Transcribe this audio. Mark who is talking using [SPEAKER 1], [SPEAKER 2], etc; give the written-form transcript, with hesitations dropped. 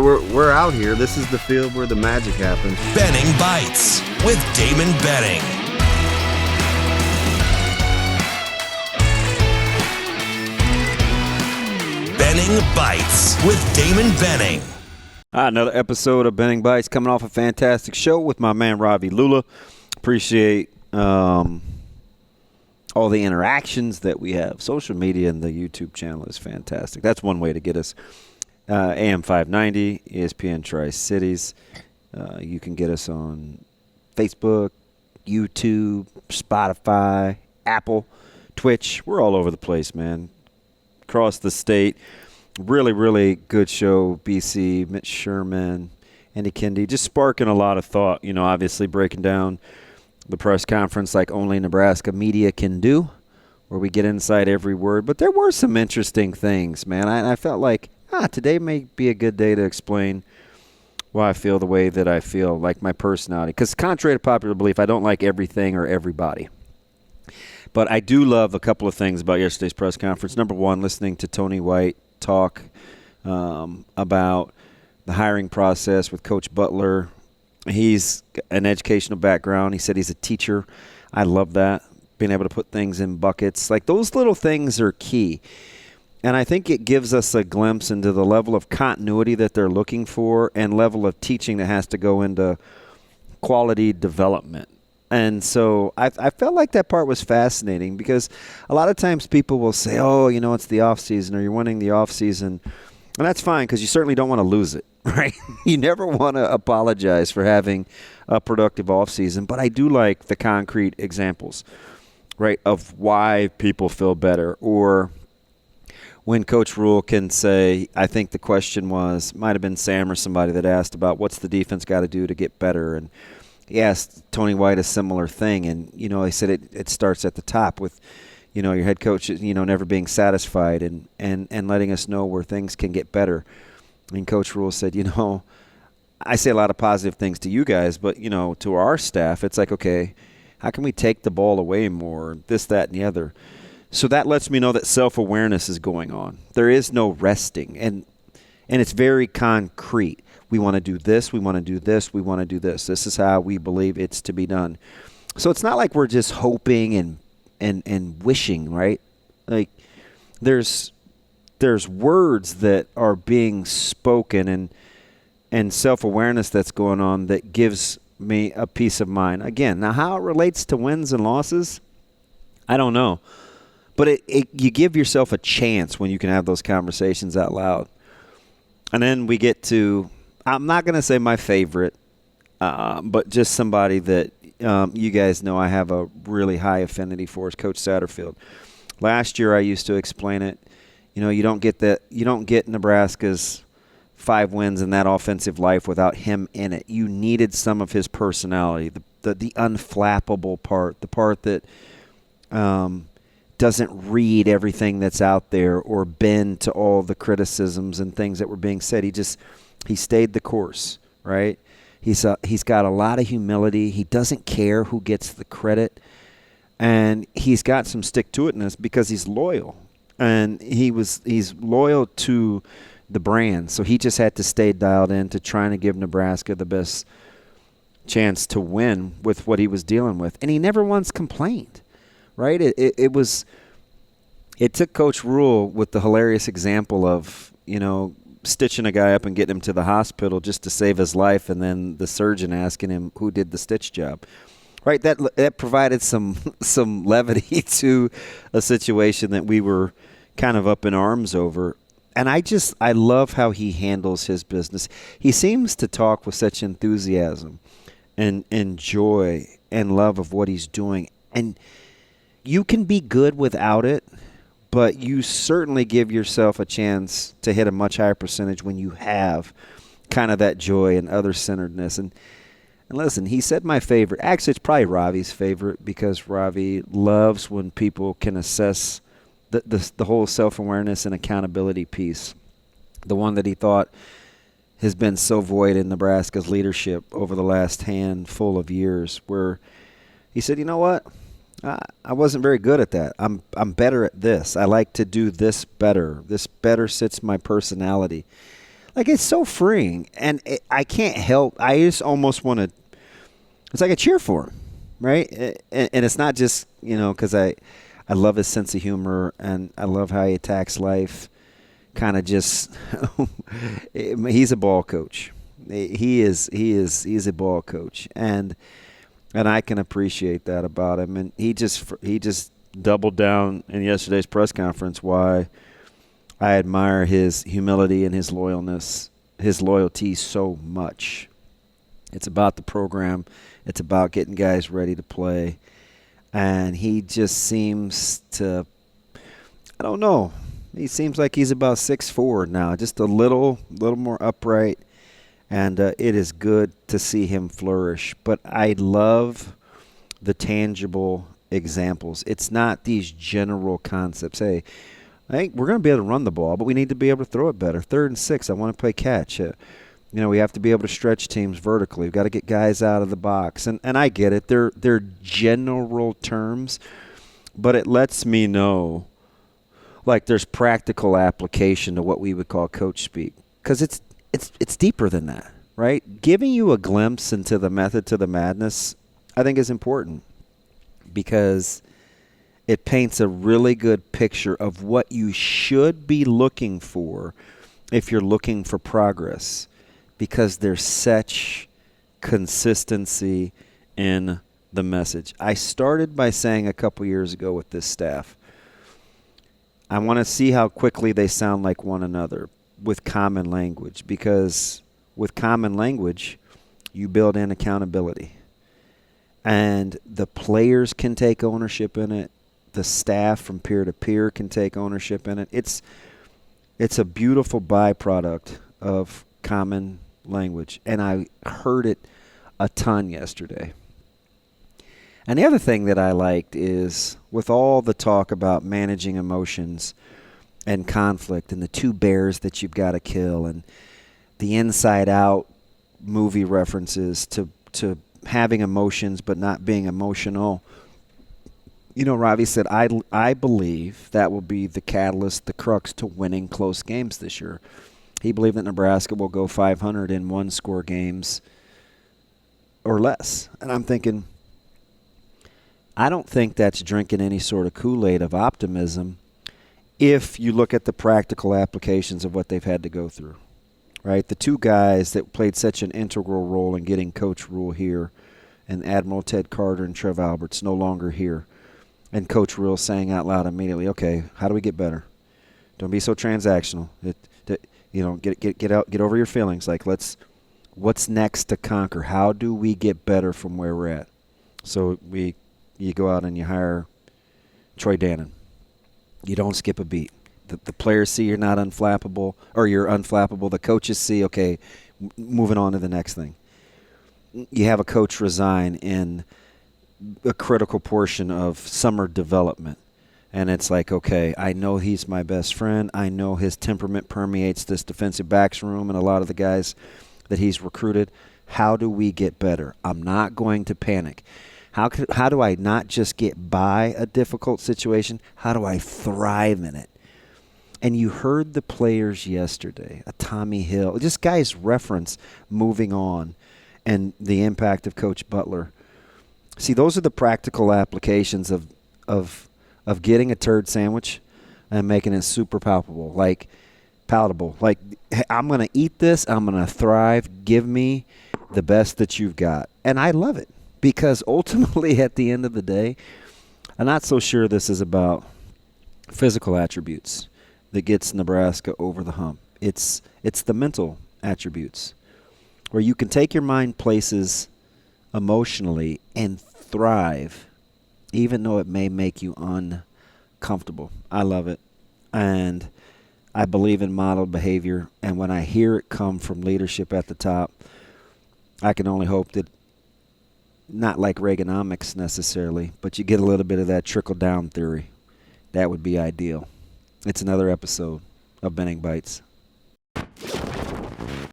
[SPEAKER 1] we're out here. This is the field where the magic happens.
[SPEAKER 2] Benning Bites with Damon Benning. Benning Bites with Damon Benning.
[SPEAKER 3] Another episode of Benning Bites, coming off a fantastic show with my man Ravi Lula. Appreciate all the interactions that we have. Social media and the YouTube channel is fantastic. That's one way to get us. AM 590, ESPN Tri-Cities. You can get us on Facebook, YouTube, Spotify, Apple, Twitch. We're all over the place, man. Across the state. Really, really good show. BC, Mitch Sherman, Andy Kendi, just sparking a lot of thought. You know, obviously breaking down the press conference like only Nebraska media can do, where we get inside every word. But there were some interesting things, man. I felt like, today may be a good day to explain why I feel the way that I feel, like my personality. Because contrary to popular belief, I don't like everything or everybody. But I do love a couple of things about yesterday's press conference. Number one, listening to Tony White talk about the hiring process with Coach Butler. He's an educational background. He said he's a teacher. I love that, being able to put things in buckets. Like, those little things are key. And I think it gives us a glimpse into the level of continuity that they're looking for and level of teaching that has to go into quality development. And so I felt like that part was fascinating, because a lot of times people will say, it's the off season, or you're winning the off season. And that's fine, because you certainly don't want to lose it, right? You never want to apologize for having a productive off season. But I do like the concrete examples, right, of why people feel better. Or when Coach Rule can say, I think the question might have been Sam or somebody that asked about what's the defense got to do to get better. And he asked Tony White a similar thing, and, he said it starts at the top with, your head coach, never being satisfied and letting us know where things can get better. And Coach Rule said, I say a lot of positive things to you guys, but, to our staff, it's like, okay, how can we take the ball away more, this, that, and the other? So that lets me know that self-awareness is going on. There is no resting, and it's very concrete. We want to do this, we want to do this, we want to do this. This is how we believe it's to be done. So it's not like we're just hoping and wishing, right? Like, there's words that are being spoken and self-awareness that's going on that gives me a peace of mind. Again, now how it relates to wins and losses, I don't know. But you give yourself a chance when you can have those conversations out loud. And then we get to, I'm not going to say my favorite, but just somebody that you guys know I have a really high affinity for, is Coach Satterfield. Last year I used to explain it. You don't get Nebraska's 5 wins in that offensive life without him in it. You needed some of his personality, the unflappable part, the part that doesn't read everything that's out there or bend to all the criticisms and things that were being said. He stayed the course, right? He's got a lot of humility. He doesn't care who gets the credit, and he's got some stick-to-itness because he's loyal, and he's loyal to the brand. So he just had to stay dialed in to trying to give Nebraska the best chance to win with what he was dealing with, and he never once complained. Right? It took Coach Rule with the hilarious example of, stitching a guy up and getting him to the hospital just to save his life, and then the surgeon asking him who did the stitch job. Right? That provided some levity to a situation that we were kind of up in arms over. And I love how he handles his business. He seems to talk with such enthusiasm and joy and love of what he's doing. And you can be good without it, but you certainly give yourself a chance to hit a much higher percentage when you have kind of that joy and other-centeredness. And listen, he said my favorite. Actually, it's probably Ravi's favorite, because Ravi loves when people can assess the whole self-awareness and accountability piece, the one that he thought has been so void in Nebraska's leadership over the last handful of years, where he said, you know what? I wasn't very good at that. I'm better at this. I like to do this better. This better sits my personality. Like, it's so freeing, and I can't help. I just almost want to. It's like I cheer for him, right? And it's not just because I love his sense of humor, and I love how he attacks life. Kind of just, he's a ball coach. He's a ball coach, and I can appreciate that about him. And he just doubled down in yesterday's press conference why I admire his humility and his loyalty so much. It's about the program. It's about getting guys ready to play. And he just seems to, I don't know, he seems like he's about 6'4" now, just a little more upright. And it is good to see him flourish. But I love the tangible examples. It's not these general concepts. Hey, I think we're going to be able to run the ball, but we need to be able to throw it better. 3rd and 6, I want to play catch. We have to be able to stretch teams vertically. We've got to get guys out of the box. And I get it. They're general terms, but it lets me know, like, there's practical application to what we would call coach speak. Because it's deeper than that, right? Giving you a glimpse into the method to the madness, I think, is important because it paints a really good picture of what you should be looking for if you're looking for progress, because there's such consistency in the message. I started by saying a couple years ago with this staff, I want to see how quickly they sound like one another with common language, because with common language, you build in accountability. And the players can take ownership in it. The staff from peer to peer can take ownership in it. It's a beautiful byproduct of common language. And I heard it a ton yesterday. And the other thing that I liked is, with all the talk about managing emotions and conflict and the 2 bears that you've got to kill and the Inside Out movie references to having emotions but not being emotional, Ravi said, I believe that will be the catalyst, the crux to winning close games this year. He believed that Nebraska will go 500 in 1-score games or less. And I'm thinking, I don't think that's drinking any sort of Kool-Aid of optimism if you look at the practical applications of what they've had to go through, right? The 2 guys that played such an integral role in getting Coach Rule here, and Admiral Ted Carter and Trev Alberts no longer here, and Coach Rule saying out loud immediately, okay, how do we get better? Don't be so transactional. Get over your feelings. Like, what's next to conquer? How do we get better from where we're at? So you go out and you hire Troy Dannon. You don't skip a beat. The players see you're not unflappable, or you're unflappable. The coaches see, okay, moving on to the next thing. You have a coach resign in a critical portion of summer development. And it's like, okay, I know he's my best friend. I know his temperament permeates this defensive backs room and a lot of the guys that he's recruited. How do we get better? I'm not going to panic. How do I not just get by a difficult situation? How do I thrive in it? And you heard the players yesterday, a Tommy Hill, just guys reference moving on and the impact of Coach Butler. See, those are the practical applications of getting a turd sandwich and making it super palatable. Like, I'm going to eat this. I'm going to thrive. Give me the best that you've got. And I love it, because ultimately at the end of the day, I'm not so sure this is about physical attributes that gets Nebraska over the hump. It's the mental attributes where you can take your mind places emotionally and thrive, even though it may make you uncomfortable. I love it. And I believe in modeled behavior. And when I hear it come from leadership at the top, I can only hope that, not like Reaganomics necessarily, but you get a little bit of that trickle-down theory. That would be ideal. It's another episode of Benning Bites.